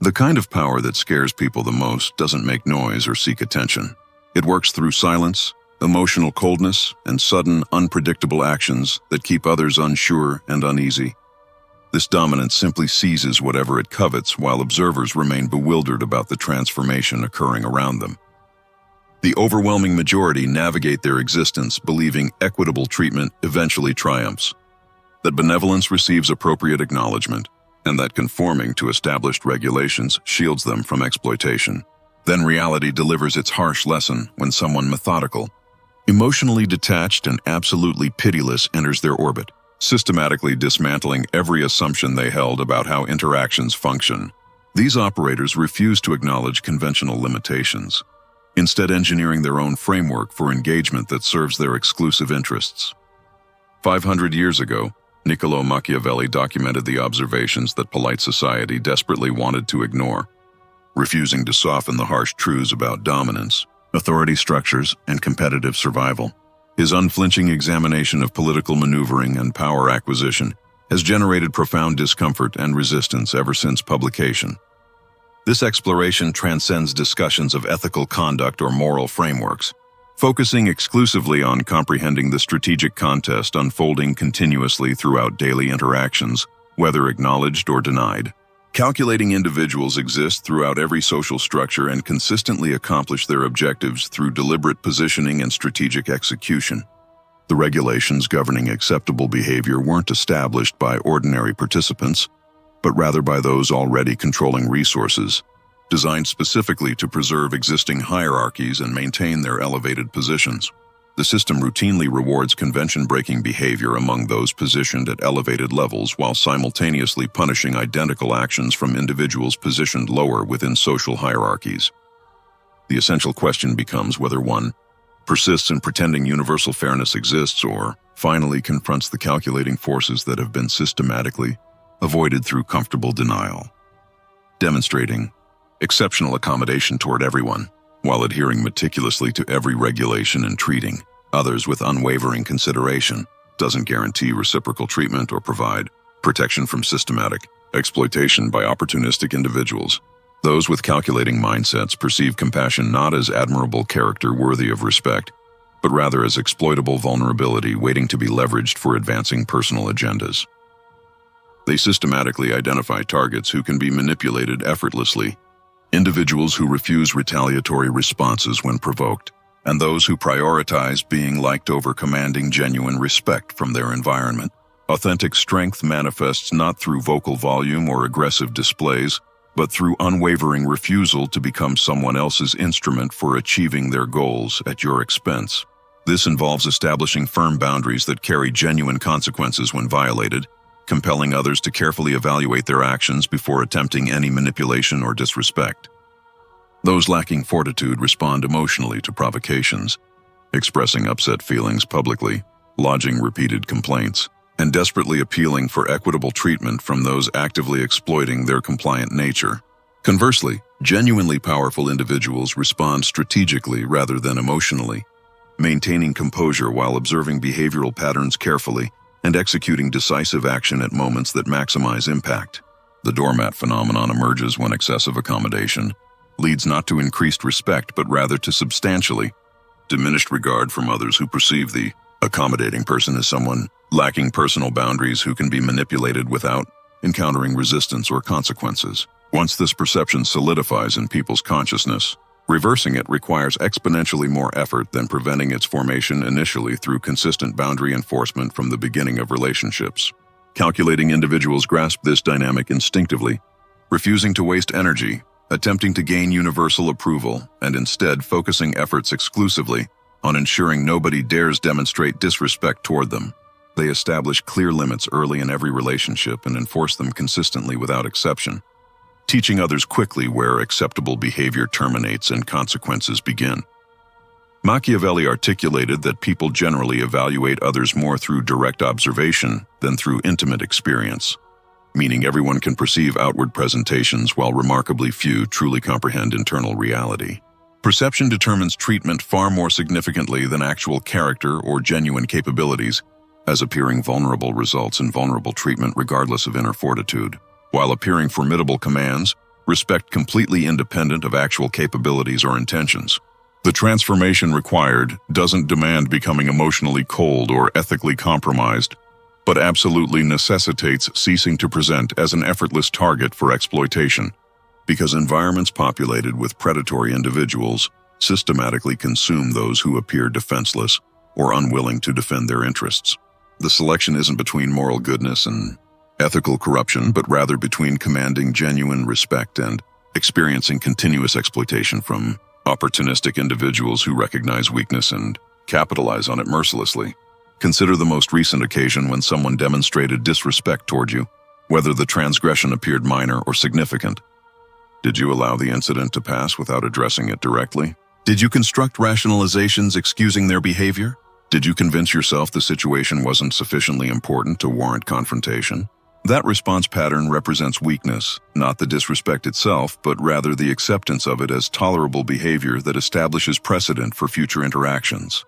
The kind of power that scares people the most doesn't make noise or seek attention. It works through silence, emotional coldness, and sudden, unpredictable actions that keep others unsure and uneasy. This dominance simply seizes whatever it covets while observers remain bewildered about the transformation occurring around them. The overwhelming majority navigate their existence believing equitable treatment eventually triumphs, that benevolence receives appropriate acknowledgement, and that conforming to established regulations shields them from exploitation. Then reality delivers its harsh lesson when someone methodical, emotionally detached, and absolutely pitiless enters their orbit, systematically dismantling every assumption they held about how interactions function. These operators refuse to acknowledge conventional limitations, instead engineering their own framework for engagement that serves their exclusive interests. 500 years ago, Niccolò Machiavelli documented the observations that polite society desperately wanted to ignore, refusing to soften the harsh truths about dominance, authority structures, and competitive survival. His unflinching examination of political maneuvering and power acquisition has generated profound discomfort and resistance ever since publication. This exploration transcends discussions of ethical conduct or moral frameworks, focusing exclusively on comprehending the strategic contest unfolding continuously throughout daily interactions, whether acknowledged or denied. Calculating individuals exist throughout every social structure and consistently accomplish their objectives through deliberate positioning and strategic execution. The regulations governing acceptable behavior weren't established by ordinary participants, but rather by those already controlling resources, designed specifically to preserve existing hierarchies and maintain their elevated positions. The system routinely rewards convention-breaking behavior among those positioned at elevated levels while simultaneously punishing identical actions from individuals positioned lower within social hierarchies. The essential question becomes whether one persists in pretending universal fairness exists or finally confronts the calculating forces that have been systematically avoided through comfortable denial. Demonstrating exceptional accommodation toward everyone, while adhering meticulously to every regulation and treating others with unwavering consideration, doesn't guarantee reciprocal treatment or provide protection from systematic exploitation by opportunistic individuals. Those with calculating mindsets perceive compassion not as admirable character worthy of respect, but rather as exploitable vulnerability waiting to be leveraged for advancing personal agendas. They systematically identify targets who can be manipulated effortlessly, individuals who refuse retaliatory responses when provoked, and those who prioritize being liked over commanding genuine respect from their environment. Authentic strength manifests not through vocal volume or aggressive displays, but through unwavering refusal to become someone else's instrument for achieving their goals at your expense. This involves establishing firm boundaries that carry genuine consequences when violated, compelling others to carefully evaluate their actions before attempting any manipulation or disrespect. Those lacking fortitude respond emotionally to provocations, expressing upset feelings publicly, lodging repeated complaints, and desperately appealing for equitable treatment from those actively exploiting their compliant nature. Conversely, genuinely powerful individuals respond strategically rather than emotionally, maintaining composure while observing behavioral patterns carefully and executing decisive action at moments that maximize impact. The doormat phenomenon emerges when excessive accommodation leads not to increased respect but rather to substantially diminished regard from others who perceive the accommodating person as someone lacking personal boundaries who can be manipulated without encountering resistance or consequences. Once this perception solidifies in people's consciousness, reversing it requires exponentially more effort than preventing its formation initially through consistent boundary enforcement from the beginning of relationships. Calculating individuals grasp this dynamic instinctively, refusing to waste energy, attempting to gain universal approval, and instead focusing efforts exclusively on ensuring nobody dares demonstrate disrespect toward them. They establish clear limits early in every relationship and enforce them consistently without exception, teaching others quickly where acceptable behavior terminates and consequences begin. Machiavelli articulated that people generally evaluate others more through direct observation than through intimate experience, meaning everyone can perceive outward presentations while remarkably few truly comprehend internal reality. Perception determines treatment far more significantly than actual character or genuine capabilities, as appearing vulnerable results in vulnerable treatment regardless of inner fortitude, while appearing formidable commands respect completely independent of actual capabilities or intentions. The transformation required doesn't demand becoming emotionally cold or ethically compromised, but absolutely necessitates ceasing to present as an effortless target for exploitation, because environments populated with predatory individuals systematically consume those who appear defenseless or unwilling to defend their interests. The selection isn't between moral goodness and ethical corruption, but rather between commanding genuine respect and experiencing continuous exploitation from opportunistic individuals who recognize weakness and capitalize on it mercilessly. Consider the most recent occasion when someone demonstrated disrespect toward you, whether the transgression appeared minor or significant. Did you allow the incident to pass without addressing it directly? Did you construct rationalizations excusing their behavior? Did you convince yourself the situation wasn't sufficiently important to warrant confrontation? That response pattern represents weakness, not the disrespect itself, but rather the acceptance of it as tolerable behavior that establishes precedent for future interactions.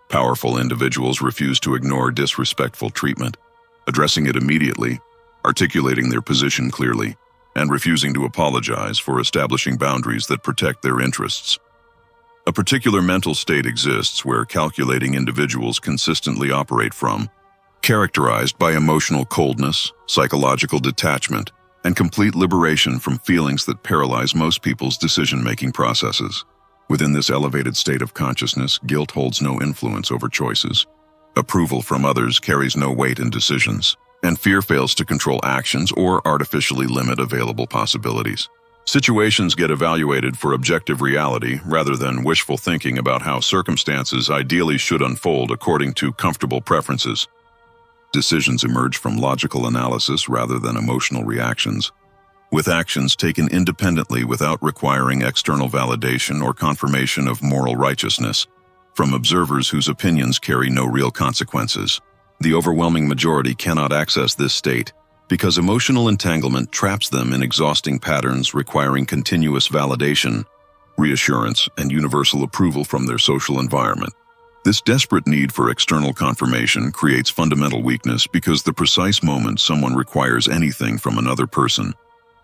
Powerful individuals refuse to ignore disrespectful treatment, addressing it immediately, articulating their position clearly, and refusing to apologize for establishing boundaries that protect their interests. A particular mental state exists where calculating individuals consistently operate from, characterized by emotional coldness, psychological detachment, and complete liberation from feelings that paralyze most people's decision-making processes. Within this elevated state of consciousness, guilt holds no influence over choices. Approval from others carries no weight in decisions, and fear fails to control actions or artificially limit available possibilities. Situations get evaluated for objective reality rather than wishful thinking about how circumstances ideally should unfold according to comfortable preferences. Decisions emerge from logical analysis rather than emotional reactions, with actions taken independently without requiring external validation or confirmation of moral righteousness from observers whose opinions carry no real consequences. The overwhelming majority cannot access this state because emotional entanglement traps them in exhausting patterns requiring continuous validation, reassurance, and universal approval from their social environment. This desperate need for external confirmation creates fundamental weakness because the precise moment someone requires anything from another person,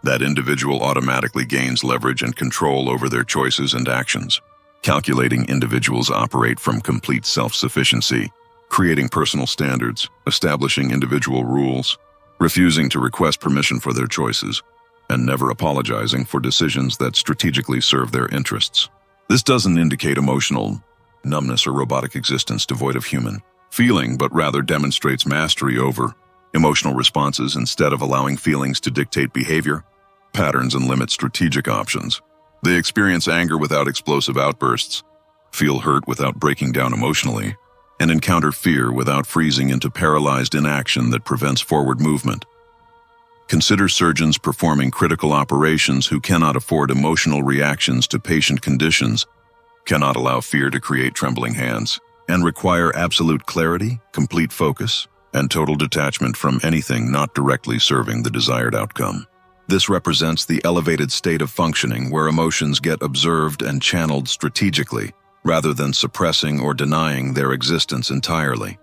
that individual automatically gains leverage and control over their choices and actions. Calculating individuals operate from complete self-sufficiency, creating personal standards, establishing individual rules, refusing to request permission for their choices, and never apologizing for decisions that strategically serve their interests. This doesn't indicate emotional numbness or robotic existence devoid of human feeling, but rather demonstrates mastery over emotional responses instead of allowing feelings to dictate behavior, patterns, and limit strategic options. They experience anger without explosive outbursts, feel hurt without breaking down emotionally, and encounter fear without freezing into paralyzed inaction that prevents forward movement. Consider surgeons performing critical operations who cannot afford emotional reactions to patient conditions, cannot allow fear to create trembling hands, and require absolute clarity, complete focus, and total detachment from anything not directly serving the desired outcome. This represents the elevated state of functioning where emotions get observed and channeled strategically, rather than suppressing or denying their existence entirely.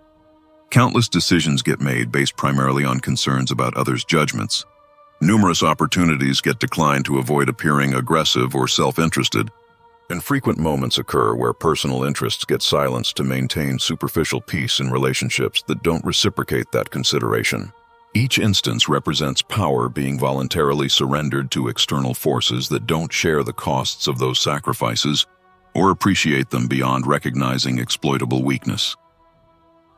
Countless decisions get made based primarily on concerns about others' judgments. Numerous opportunities get declined to avoid appearing aggressive or self-interested, and frequent moments occur where personal interests get silenced to maintain superficial peace in relationships that don't reciprocate that consideration. Each instance represents power being voluntarily surrendered to external forces that don't share the costs of those sacrifices or appreciate them beyond recognizing exploitable weakness.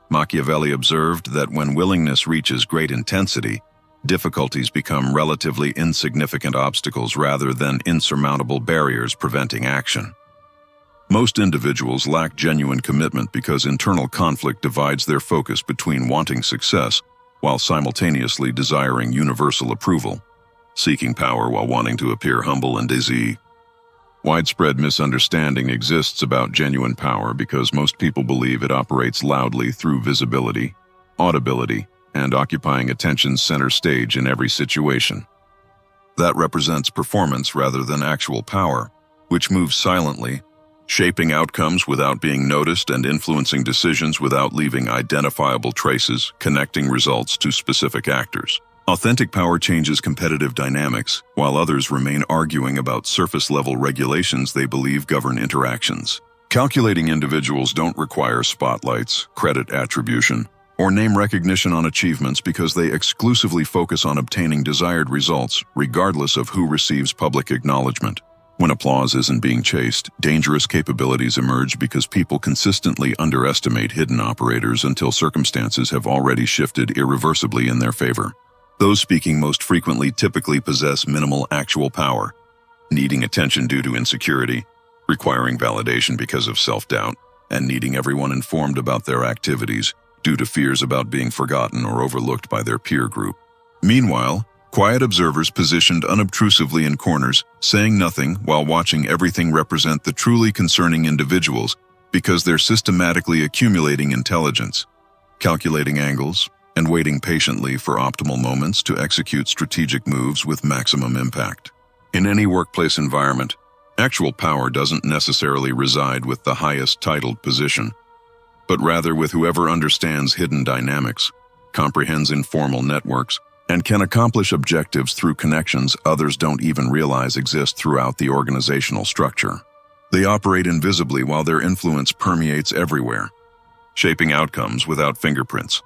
Machiavelli observed that when willingness reaches great intensity, difficulties become relatively insignificant obstacles rather than insurmountable barriers preventing action. Most individuals lack genuine commitment because internal conflict divides their focus between wanting success while simultaneously desiring universal approval, seeking power while wanting to appear humble and easy. Widespread misunderstanding exists about genuine power because most people believe it operates loudly through visibility, audibility, and occupying attention's center stage in every situation. That represents performance rather than actual power, which moves silently, shaping outcomes without being noticed and influencing decisions without leaving identifiable traces, connecting results to specific actors. Authentic power changes competitive dynamics, while others remain arguing about surface-level regulations they believe govern interactions. Calculating individuals don't require spotlights, credit attribution, or name recognition on achievements because they exclusively focus on obtaining desired results, regardless of who receives public acknowledgement. When applause isn't being chased, dangerous capabilities emerge because people consistently underestimate hidden operators until circumstances have already shifted irreversibly in their favor. Those speaking most frequently typically possess minimal actual power, needing attention due to insecurity, requiring validation because of self-doubt, and needing everyone informed about their activities due to fears about being forgotten or overlooked by their peer group. Meanwhile, quiet observers positioned unobtrusively in corners, saying nothing while watching everything represent the truly concerning individuals because they're systematically accumulating intelligence, calculating angles, and waiting patiently for optimal moments to execute strategic moves with maximum impact. In any workplace environment, actual power doesn't necessarily reside with the highest titled position, but rather with whoever understands hidden dynamics, comprehends informal networks, and can accomplish objectives through connections others don't even realize exist throughout the organizational structure. They operate invisibly while their influence permeates everywhere, shaping outcomes without fingerprints.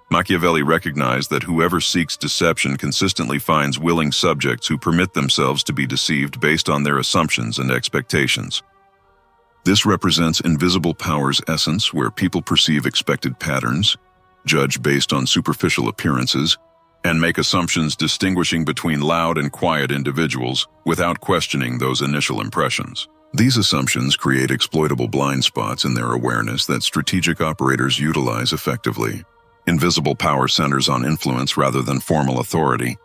Machiavelli recognized that whoever seeks deception consistently finds willing subjects who permit themselves to be deceived based on their assumptions and expectations. This represents invisible power's essence, where people perceive expected patterns, judge based on superficial appearances, and make assumptions distinguishing between loud and quiet individuals without questioning those initial impressions. These assumptions create exploitable blind spots in their awareness that strategic operators utilize effectively. Invisible power centers on influence rather than formal authority,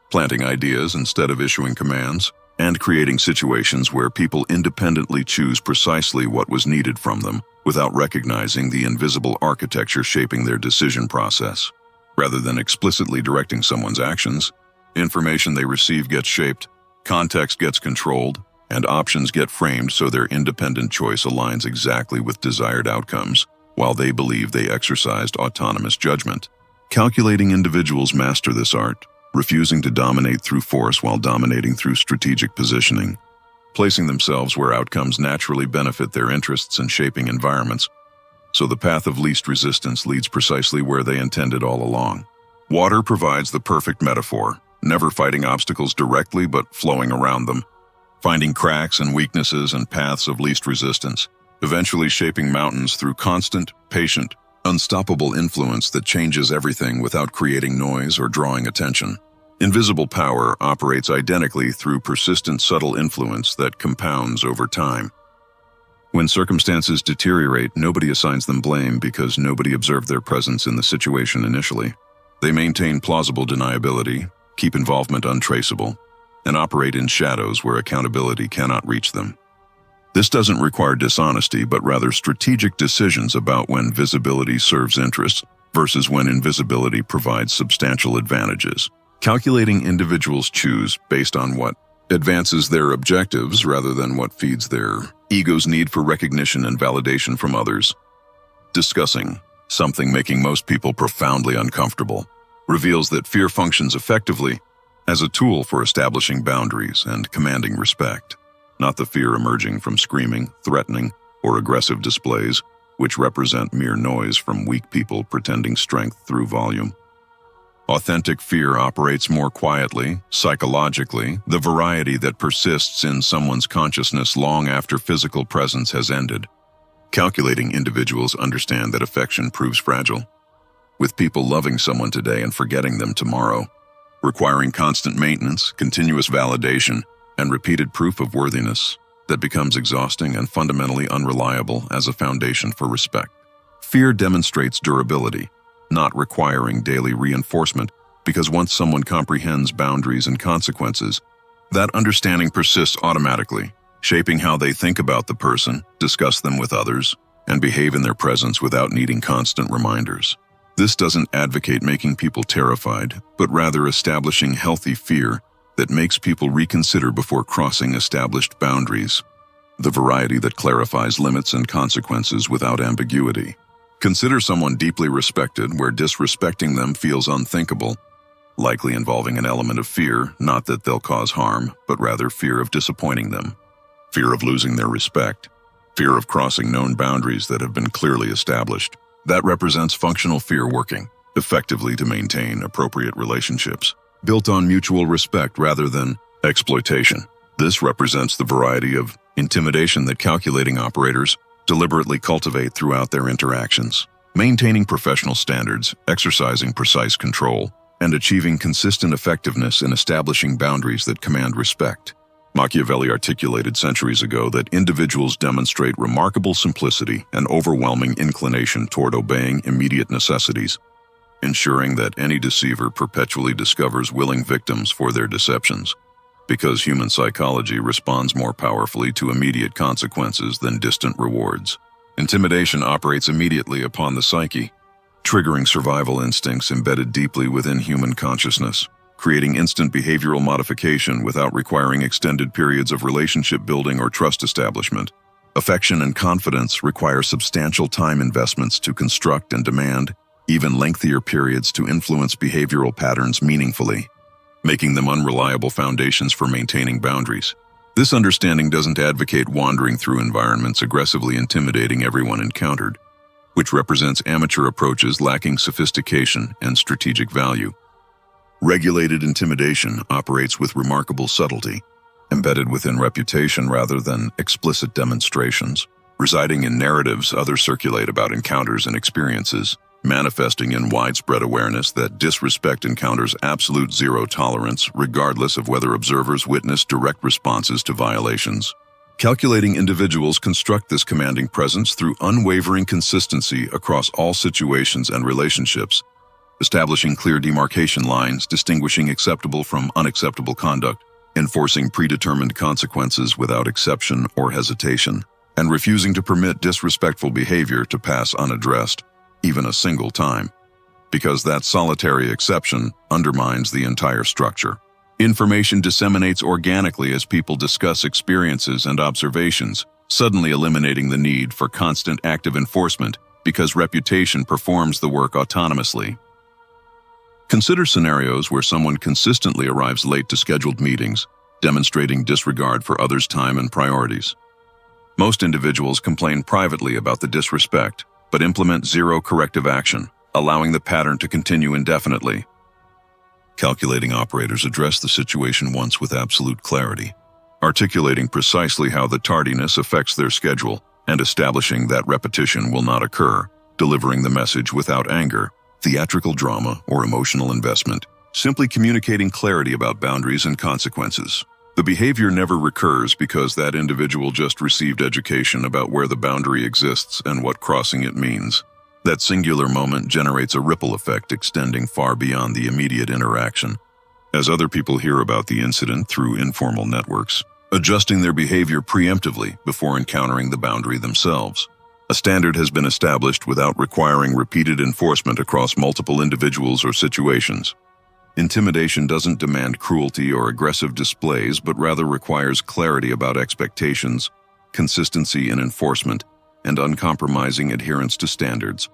planting ideas instead of issuing commands, and creating situations where people independently choose precisely what was needed from them without recognizing the invisible architecture shaping their decision process. Rather than explicitly directing someone's actions, information they receive gets shaped, context gets controlled, and options get framed so their independent choice aligns exactly with desired outcomes, while they believe they exercised autonomous judgment. Calculating individuals master this art, refusing to dominate through force while dominating through strategic positioning, placing themselves where outcomes naturally benefit their interests and shaping environments, so the path of least resistance leads precisely where they intended all along. Water provides the perfect metaphor, never fighting obstacles directly but flowing around them, finding cracks and weaknesses and paths of least resistance, eventually shaping mountains through constant, patient, unstoppable influence that changes everything without creating noise or drawing attention. Invisible power operates identically through persistent subtle influence that compounds over time. When circumstances deteriorate, nobody assigns them blame because nobody observed their presence in the situation initially. They maintain plausible deniability, keep involvement untraceable, and operate in shadows where accountability cannot reach them. This doesn't require dishonesty, but rather strategic decisions about when visibility serves interests versus when invisibility provides substantial advantages. Calculating individuals choose based on what advances their objectives rather than what feeds their ego's need for recognition and validation from others. Discussing something making most people profoundly uncomfortable reveals that fear functions effectively as a tool for establishing boundaries and commanding respect, not the fear emerging from screaming, threatening, or aggressive displays, which represent mere noise from weak people pretending strength through volume. Authentic fear operates more quietly, psychologically, the variety that persists in someone's consciousness long after physical presence has ended. Calculating individuals understand that affection proves fragile, with people loving someone today and forgetting them tomorrow, requiring constant maintenance, continuous validation, and repeated proof of worthiness that becomes exhausting and fundamentally unreliable as a foundation for respect. Fear demonstrates durability, not requiring daily reinforcement, because once someone comprehends boundaries and consequences, that understanding persists automatically, shaping how they think about the person, discuss them with others, and behave in their presence without needing constant reminders. This doesn't advocate making people terrified, but rather establishing healthy fear that makes people reconsider before crossing established boundaries, the variety that clarifies limits and consequences without ambiguity. Consider someone deeply respected where disrespecting them feels unthinkable, likely involving an element of fear, not that they'll cause harm, but rather fear of disappointing them, fear of losing their respect, fear of crossing known boundaries that have been clearly established. That represents functional fear working effectively to maintain appropriate relationships, built on mutual respect rather than exploitation. This represents the variety of intimidation that calculating operators deliberately cultivate throughout their interactions, maintaining professional standards, exercising precise control, and achieving consistent effectiveness in establishing boundaries that command respect. Machiavelli articulated centuries ago that individuals demonstrate remarkable simplicity and overwhelming inclination toward obeying immediate necessities, ensuring that any deceiver perpetually discovers willing victims for their deceptions, because human psychology responds more powerfully to immediate consequences than distant rewards. Intimidation operates immediately upon the psyche, triggering survival instincts embedded deeply within human consciousness, creating instant behavioral modification without requiring extended periods of relationship building or trust establishment. Affection and confidence require substantial time investments to construct and demand even lengthier periods to influence behavioral patterns meaningfully, making them unreliable foundations for maintaining boundaries. This understanding doesn't advocate wandering through environments aggressively intimidating everyone encountered, which represents amateur approaches lacking sophistication and strategic value. Regulated intimidation operates with remarkable subtlety, embedded within reputation rather than explicit demonstrations, residing in narratives others circulate about encounters and experiences, manifesting in widespread awareness that disrespect encounters absolute zero tolerance regardless of whether observers witness direct responses to violations. Calculating individuals construct this commanding presence through unwavering consistency across all situations and relationships, establishing clear demarcation lines, distinguishing acceptable from unacceptable conduct, enforcing predetermined consequences without exception or hesitation, and refusing to permit disrespectful behavior to pass unaddressed, even a single time, because that solitary exception undermines the entire structure. Information disseminates organically as people discuss experiences and observations, suddenly eliminating the need for constant active enforcement because reputation performs the work autonomously. Consider scenarios where someone consistently arrives late to scheduled meetings, demonstrating disregard for others' time and priorities. Most individuals complain privately about the disrespect, but implement zero corrective action, allowing the pattern to continue indefinitely. Calculating operators address the situation once with absolute clarity, articulating precisely how the tardiness affects their schedule and establishing that repetition will not occur, delivering the message without anger, theatrical drama, or emotional investment, simply communicating clarity about boundaries and consequences. The behavior never recurs because that individual just received education about where the boundary exists and what crossing it means. That singular moment generates a ripple effect extending far beyond the immediate interaction, as other people hear about the incident through informal networks, adjusting their behavior preemptively before encountering the boundary themselves. A standard has been established without requiring repeated enforcement across multiple individuals or situations. Intimidation doesn't demand cruelty or aggressive displays, but rather requires clarity about expectations, consistency in enforcement, and uncompromising adherence to standards.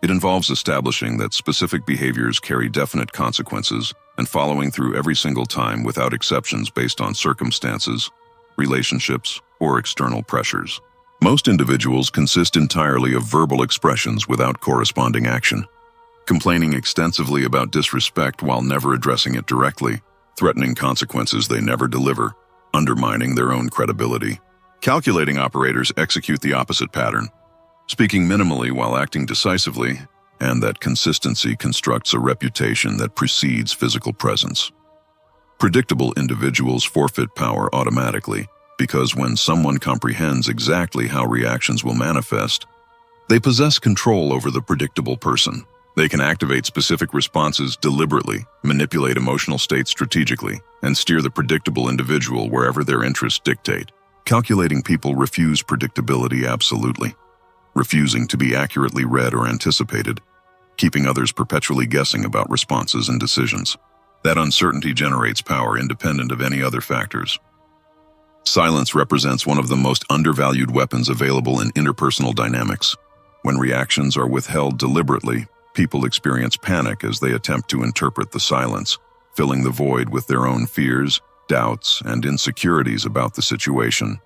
It involves establishing that specific behaviors carry definite consequences and following through every single time without exceptions based on circumstances, relationships, or external pressures. Most individuals consist entirely of verbal expressions without corresponding action, complaining extensively about disrespect while never addressing it directly, threatening consequences they never deliver, undermining their own credibility. Calculating operators execute the opposite pattern, speaking minimally while acting decisively, and that consistency constructs a reputation that precedes physical presence. Predictable individuals forfeit power automatically, because when someone comprehends exactly how reactions will manifest, they possess control over the predictable person. They can activate specific responses deliberately, manipulate emotional states strategically, and steer the predictable individual wherever their interests dictate. Calculating people refuse predictability absolutely, refusing to be accurately read or anticipated, keeping others perpetually guessing about responses and decisions. That uncertainty generates power independent of any other factors. Silence represents one of the most undervalued weapons available in interpersonal dynamics. When reactions are withheld deliberately, people experience panic as they attempt to interpret the silence, filling the void with their own fears, doubts, and insecurities about the situation.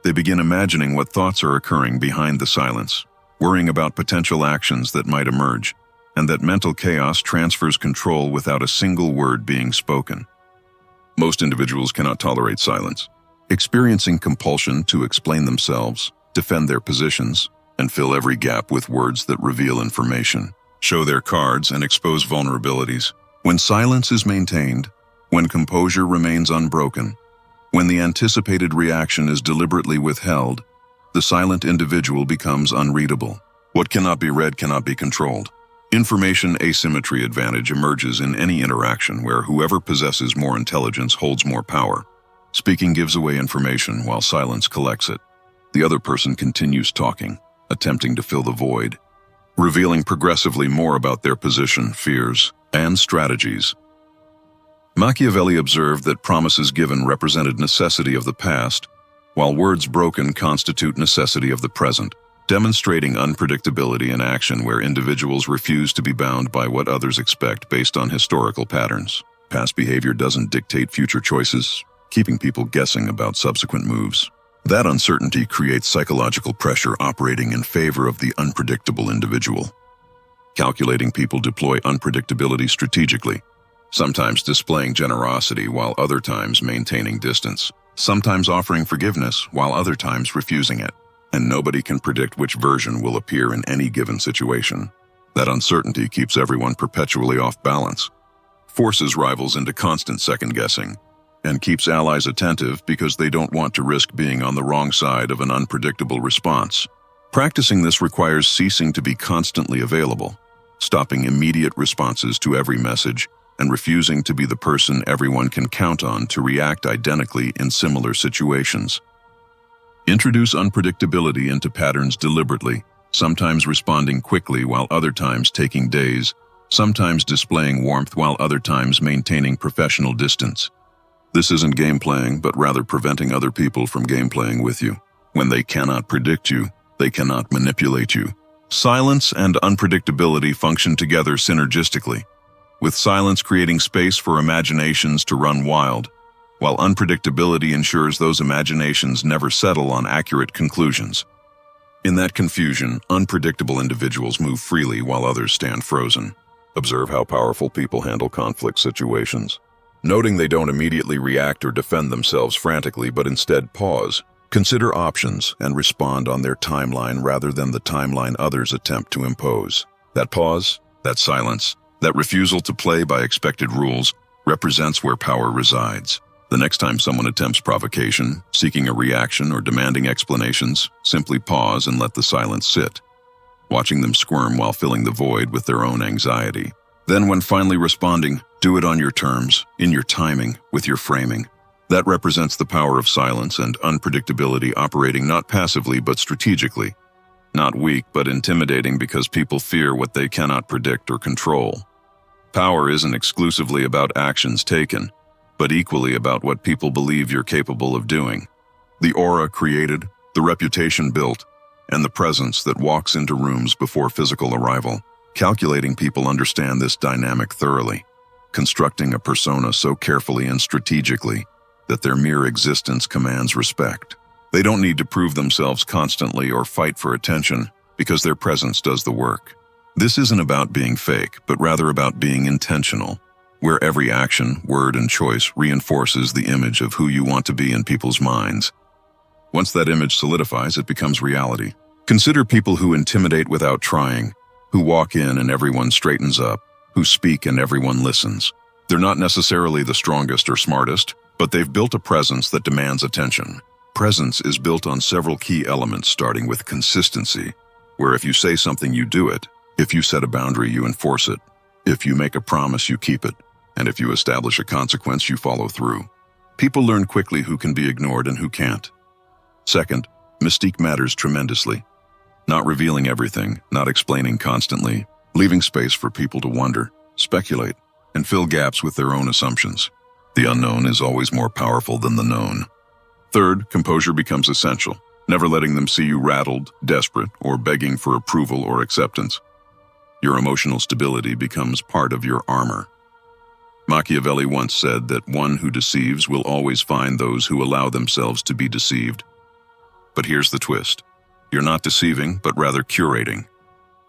They begin imagining what thoughts are occurring behind the silence, worrying about potential actions that might emerge, and that mental chaos transfers control without a single word being spoken. Most individuals cannot tolerate silence, experiencing compulsion to explain themselves, defend their positions, and fill every gap with words that reveal information, show their cards, and expose vulnerabilities. When silence is maintained, when composure remains unbroken, when the anticipated reaction is deliberately withheld, the silent individual becomes unreadable. What cannot be read cannot be controlled. Information asymmetry advantage emerges in any interaction where whoever possesses more intelligence holds more power. Speaking gives away information while silence collects it. The other person continues talking, attempting to fill the void, revealing progressively more about their position, fears, and strategies. Machiavelli observed that promises given represented necessity of the past, while words broken constitute necessity of the present, demonstrating unpredictability in action where individuals refuse to be bound by what others expect based on historical patterns. Past behavior doesn't dictate future choices, keeping people guessing about subsequent moves. That uncertainty creates psychological pressure operating in favor of the unpredictable individual. Calculating people deploy unpredictability strategically, sometimes displaying generosity while other times maintaining distance, sometimes offering forgiveness while other times refusing it. And nobody can predict which version will appear in any given situation. That uncertainty keeps everyone perpetually off balance, forces rivals into constant second-guessing, and keeps allies attentive because they don't want to risk being on the wrong side of an unpredictable response. Practicing this requires ceasing to be constantly available, stopping immediate responses to every message, and refusing to be the person everyone can count on to react identically in similar situations. Introduce unpredictability into patterns deliberately, sometimes responding quickly while other times taking days, sometimes displaying warmth while other times maintaining professional distance. This isn't game playing, but rather preventing other people from game playing with you. When they cannot predict you, they cannot manipulate you. Silence and unpredictability function together synergistically, with silence creating space for imaginations to run wild, while unpredictability ensures those imaginations never settle on accurate conclusions. In that confusion, unpredictable individuals move freely while others stand frozen. Observe how powerful people handle conflict situations, noting they don't immediately react or defend themselves frantically, but instead pause, consider options, and respond on their timeline rather than the timeline others attempt to impose. That pause, that silence, that refusal to play by expected rules represents where power resides. The next time someone attempts provocation, seeking a reaction, or demanding explanations, simply pause and let the silence sit, watching them squirm while filling the void with their own anxiety. Then when finally responding, do it on your terms, in your timing, with your framing. That represents the power of silence and unpredictability operating not passively but strategically. Not weak but intimidating because people fear what they cannot predict or control. Power isn't exclusively about actions taken, but equally about what people believe you're capable of doing. The aura created, the reputation built, and the presence that walks into rooms before physical arrival. Calculating people understand this dynamic thoroughly, constructing a persona so carefully and strategically that their mere existence commands respect. They don't need to prove themselves constantly or fight for attention because their presence does the work. This isn't about being fake, but rather about being intentional, where every action, word, and choice reinforces the image of who you want to be in people's minds. Once that image solidifies, it becomes reality. Consider people who intimidate without trying, who walk in and everyone straightens up, who speak and everyone listens. They're not necessarily the strongest or smartest, but they've built a presence that demands attention. Presence is built on several key elements, starting with consistency, where if you say something, you do it. If you set a boundary, you enforce it. If you make a promise, you keep it. And if you establish a consequence, you follow through. People learn quickly who can be ignored and who can't. Second, mystique matters tremendously. Not revealing everything, not explaining constantly, leaving space for people to wonder, speculate, and fill gaps with their own assumptions. The unknown is always more powerful than the known. Third, composure becomes essential, never letting them see you rattled, desperate, or begging for approval or acceptance. Your emotional stability becomes part of your armor. Machiavelli once said that one who deceives will always find those who allow themselves to be deceived. But here's the twist. You're not deceiving, but rather curating,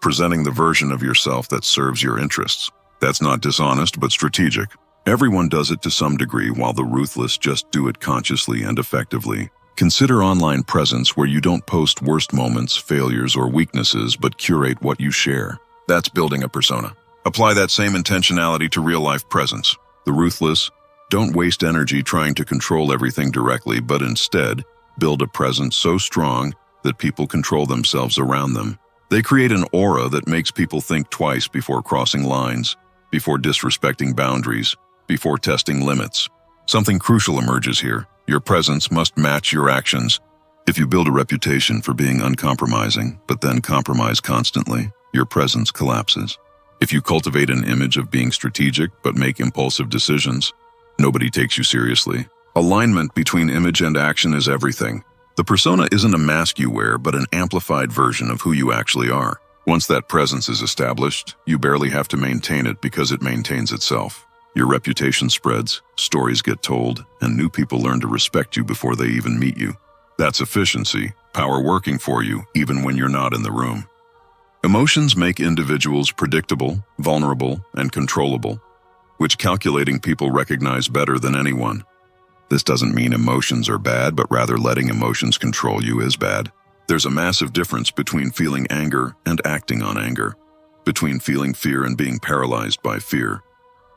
presenting the version of yourself that serves your interests. That's not dishonest, but strategic. Everyone does it to some degree, while the ruthless just do it consciously and effectively. Consider online presence, where you don't post worst moments, failures, or weaknesses, but curate what you share. That's building a persona. Apply that same intentionality to real-life presence. The ruthless don't waste energy trying to control everything directly, but instead build a presence so strong that people control themselves around them. They create an aura that makes people think twice before crossing lines, before disrespecting boundaries, before testing limits. Something crucial emerges here. Your presence must match your actions. If you build a reputation for being uncompromising, but then compromise constantly, your presence collapses. If you cultivate an image of being strategic but make impulsive decisions, nobody takes you seriously. Alignment between image and action is everything. The persona isn't a mask you wear, but an amplified version of who you actually are. Once that presence is established, you barely have to maintain it because it maintains itself. Your reputation spreads, stories get told, and new people learn to respect you before they even meet you. That's efficiency, power working for you, even when you're not in the room. Emotions make individuals predictable, vulnerable, and controllable, which calculating people recognize better than anyone. This doesn't mean emotions are bad, but rather letting emotions control you is bad. There's a massive difference between feeling anger and acting on anger, between feeling fear and being paralyzed by fear,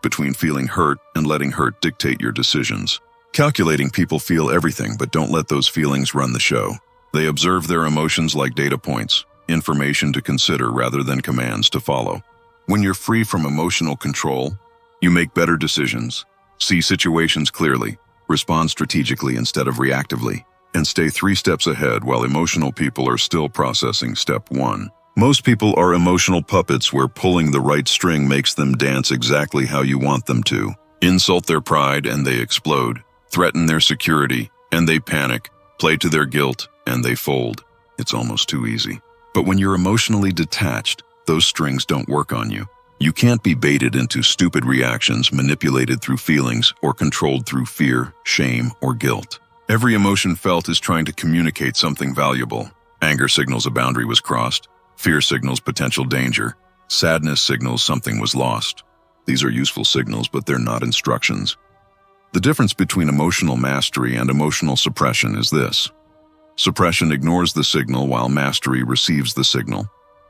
between feeling hurt and letting hurt dictate your decisions. Calculating people feel everything, but don't let those feelings run the show. They observe their emotions like data points, information to consider rather than commands to follow. When you're free from emotional control, you make better decisions, see situations clearly, respond strategically instead of reactively, and stay 3 steps ahead while emotional people are still processing step 1. Most people are emotional puppets where pulling the right string makes them dance exactly how you want them to. Insult their pride and they explode, threaten their security and they panic, play to their guilt and they fold. It's almost too easy. But when you're emotionally detached, those strings don't work on you. You can't be baited into stupid reactions, manipulated through feelings, or controlled through fear, shame, or guilt. Every emotion felt is trying to communicate something valuable. Anger signals a boundary was crossed. Fear signals potential danger. Sadness signals something was lost. These are useful signals, but they're not instructions. The difference between emotional mastery and emotional suppression is this. Suppression ignores the signal while mastery receives the signal,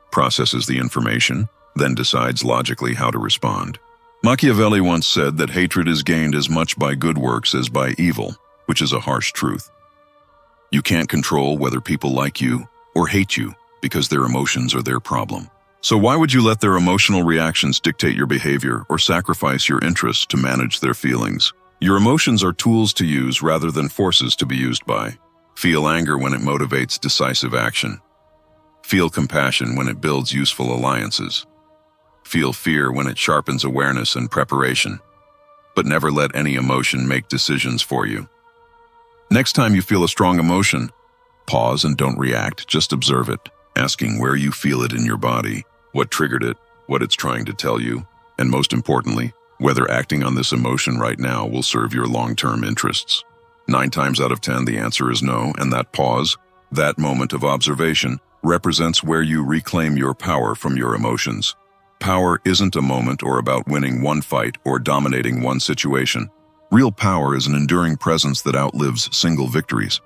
processes the information, then decides logically how to respond. Machiavelli once said that hatred is gained as much by good works as by evil, which is a harsh truth. You can't control whether people like you or hate you because their emotions are their problem. So why would you let their emotional reactions dictate your behavior or sacrifice your interests to manage their feelings? Your emotions are tools to use rather than forces to be used by. Feel anger when it motivates decisive action. Feel compassion when it builds useful alliances. Feel fear when it sharpens awareness and preparation. But never let any emotion make decisions for you. Next time you feel a strong emotion, pause and don't react, just observe it, asking where you feel it in your body, what triggered it, what it's trying to tell you, and most importantly, whether acting on this emotion right now will serve your long-term interests. 9 times out of 10, the answer is no, and that pause, that moment of observation, represents where you reclaim your power from your emotions. Power isn't a moment or about winning one fight or dominating one situation. Real power is an enduring presence that outlives single victories.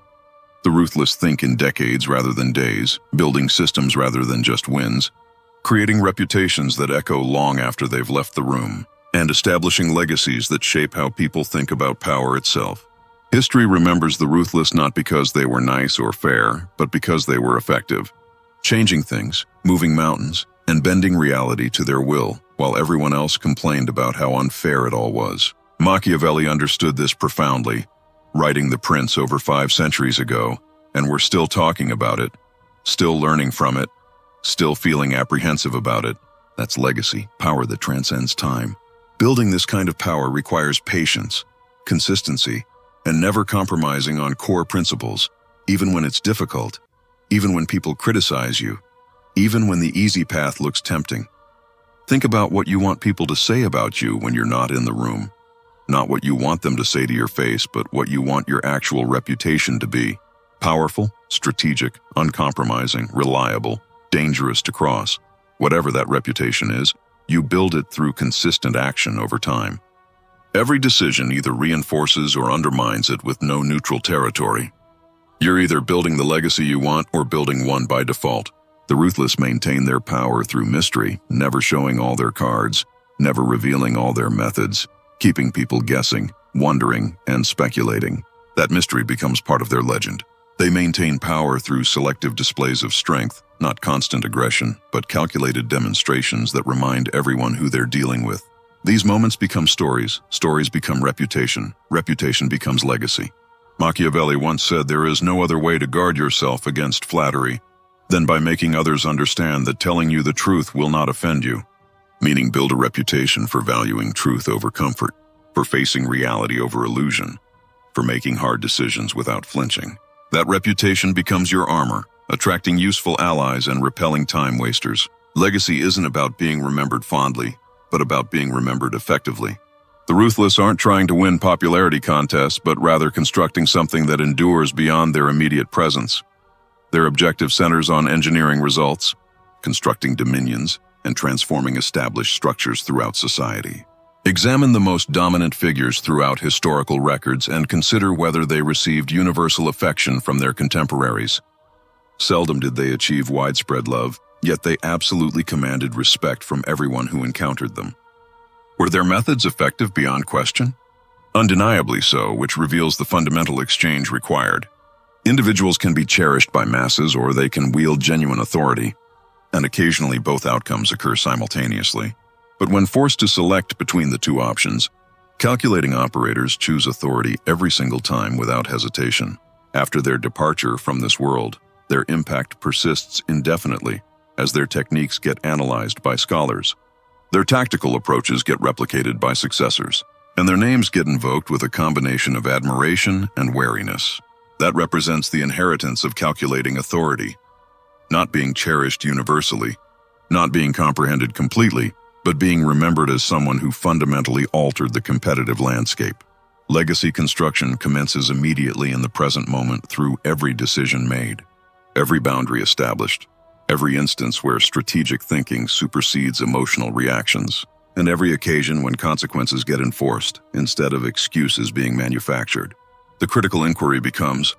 The ruthless think in decades rather than days, building systems rather than just wins, creating reputations that echo long after they've left the room, and establishing legacies that shape how people think about power itself. History remembers the ruthless not because they were nice or fair, but because they were effective, changing things, moving mountains, and bending reality to their will, while everyone else complained about how unfair it all was. Machiavelli understood this profoundly, writing The Prince over 5 centuries ago, and we're still talking about it, still learning from it, still feeling apprehensive about it. That's legacy, power that transcends time. Building this kind of power requires patience, consistency, and never compromising on core principles, even when it's difficult, even when people criticize you, even when the easy path looks tempting. Think about what you want people to say about you when you're not in the room. Not what you want them to say to your face, but what you want your actual reputation to be. Powerful, strategic, uncompromising, reliable, dangerous to cross. Whatever that reputation is, you build it through consistent action over time. Every decision either reinforces or undermines it with no neutral territory. You're either building the legacy you want or building one by default. The ruthless maintain their power through mystery, never showing all their cards, never revealing all their methods, keeping people guessing, wondering, and speculating. That mystery becomes part of their legend. They maintain power through selective displays of strength, not constant aggression, but calculated demonstrations that remind everyone who they're dealing with. These moments become stories, stories become reputation, reputation becomes legacy. Machiavelli once said there is no other way to guard yourself against flattery than by making others understand that telling you the truth will not offend you. Meaning build a reputation for valuing truth over comfort, for facing reality over illusion, for making hard decisions without flinching. That reputation becomes your armor, attracting useful allies and repelling time wasters. Legacy isn't about being remembered fondly, but about being remembered effectively. The ruthless aren't trying to win popularity contests, but rather constructing something that endures beyond their immediate presence. Their objective centers on engineering results, constructing dominions, and transforming established structures throughout society. Examine the most dominant figures throughout historical records and consider whether they received universal affection from their contemporaries. Seldom did they achieve widespread love, yet they absolutely commanded respect from everyone who encountered them. Were their methods effective beyond question? Undeniably so, which reveals the fundamental exchange required. Individuals can be cherished by masses or they can wield genuine authority, and occasionally both outcomes occur simultaneously. But when forced to select between the two options, calculating operators choose authority every single time without hesitation. After their departure from this world, their impact persists indefinitely as their techniques get analyzed by scholars. Their tactical approaches get replicated by successors, and their names get invoked with a combination of admiration and wariness. That represents the inheritance of calculating authority, not being cherished universally, not being comprehended completely, but being remembered as someone who fundamentally altered the competitive landscape. Legacy construction commences immediately in the present moment through every decision made, every boundary established, every instance where strategic thinking supersedes emotional reactions, and every occasion when consequences get enforced instead of excuses being manufactured. The critical inquiry becomes,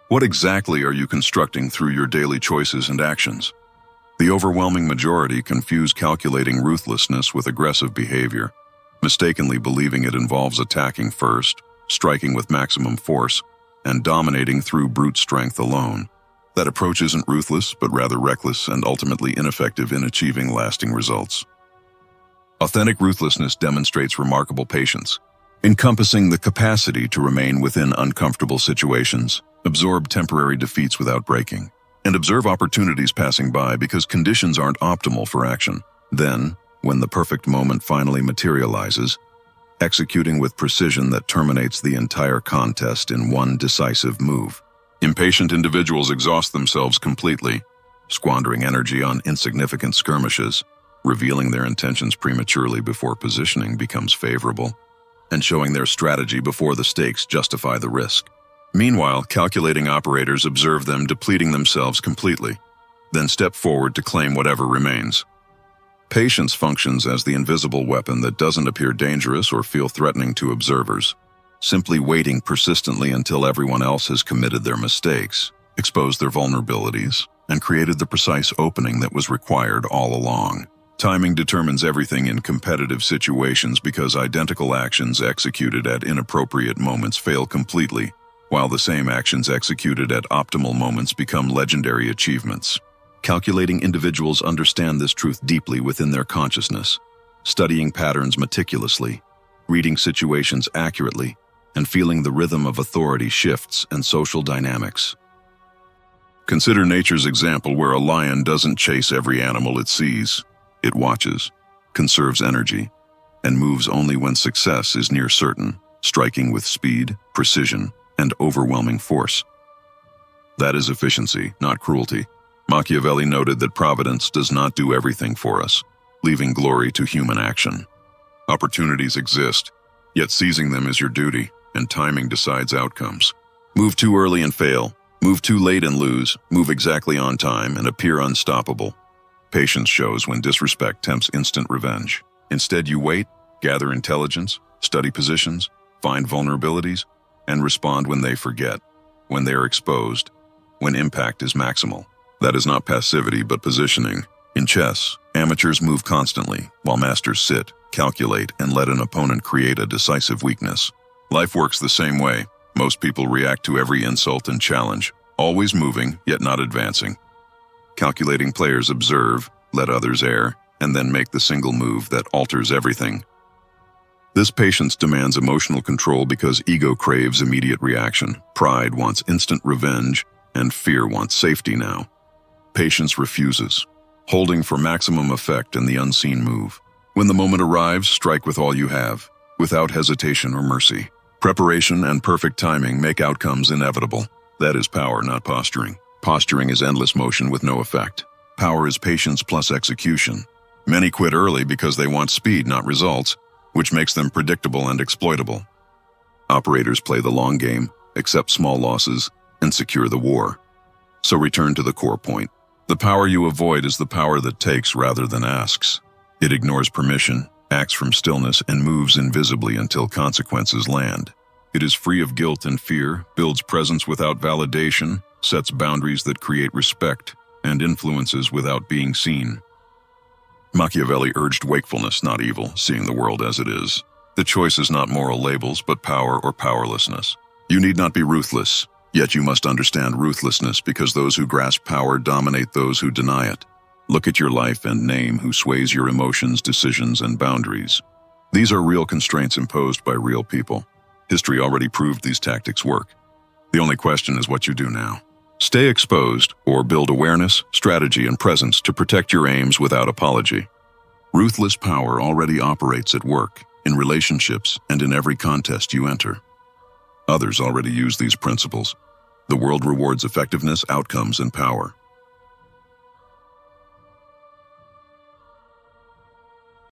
what exactly are you constructing through your daily choices and actions? The overwhelming majority confuse calculating ruthlessness with aggressive behavior, mistakenly believing it involves attacking first, striking with maximum force, and dominating through brute strength alone. That approach isn't ruthless, but rather reckless and ultimately ineffective in achieving lasting results. Authentic ruthlessness demonstrates remarkable patience, encompassing the capacity to remain within uncomfortable situations, absorb temporary defeats without breaking, and observe opportunities passing by because conditions aren't optimal for action. Then, when the perfect moment finally materializes, executing with precision that terminates the entire contest in one decisive move. Impatient individuals exhaust themselves completely, squandering energy on insignificant skirmishes, revealing their intentions prematurely before positioning becomes favorable, and showing their strategy before the stakes justify the risk. Meanwhile, calculating operators observe them depleting themselves completely, then step forward to claim whatever remains. Patience functions as the invisible weapon that doesn't appear dangerous or feel threatening to observers, simply waiting persistently until everyone else has committed their mistakes, exposed their vulnerabilities, and created the precise opening that was required all along. Timing determines everything in competitive situations because identical actions executed at inappropriate moments fail completely, while the same actions executed at optimal moments become legendary achievements. Calculating individuals understand this truth deeply within their consciousness, studying patterns meticulously, reading situations accurately, and feeling the rhythm of authority shifts and social dynamics. Consider nature's example where a lion doesn't chase every animal it sees. It watches, conserves energy, and moves only when success is near certain, striking with speed, precision, and overwhelming force. That is efficiency, not cruelty. Machiavelli noted that providence does not do everything for us, leaving glory to human action. Opportunities exist, Yet seizing them is your duty, and timing decides outcomes. Move too early and fail. Move too late and lose. Move exactly on time and appear unstoppable. Patience shows when disrespect tempts instant revenge. Instead, you wait, gather intelligence, study positions, find vulnerabilities, and respond when they forget, when they are exposed, when impact is maximal. That is not passivity, but positioning. In chess, amateurs move constantly, while masters sit, calculate, and let an opponent create a decisive weakness. Life works the same way. Most people react to every insult and challenge, always moving, yet not advancing. Calculating players observe, let others err, and then make the single move that alters everything. This patience demands emotional control because ego craves immediate reaction, pride wants instant revenge, and fear wants safety now. Patience refuses, holding for maximum effect in the unseen move. When the moment arrives, strike with all you have, without hesitation or mercy. Preparation and perfect timing make outcomes inevitable. That is power, not posturing. Posturing is endless motion with no effect. Power is patience plus execution. Many quit early because they want speed, not results, which makes them predictable and exploitable. Operators play the long game, accept small losses, and secure the war. So return to the core point. The power you avoid is the power that takes rather than asks. It ignores permission, acts from stillness, and moves invisibly until consequences land. It is free of guilt and fear, builds presence without validation, sets boundaries that create respect, and influences without being seen. Machiavelli urged wakefulness, not evil, seeing the world as it is. The choice is not moral labels, but power or powerlessness. You need not be ruthless, yet you must understand ruthlessness because those who grasp power dominate those who deny it. Look at your life and name who sways your emotions, decisions, and boundaries. These are real constraints imposed by real people. History already proved these tactics work. The only question is what you do now. Stay exposed or build awareness, strategy, and presence to protect your aims without apology. Ruthless power already operates at work, in relationships, and in every contest you enter. Others already use these principles. The world rewards effectiveness, outcomes, and power.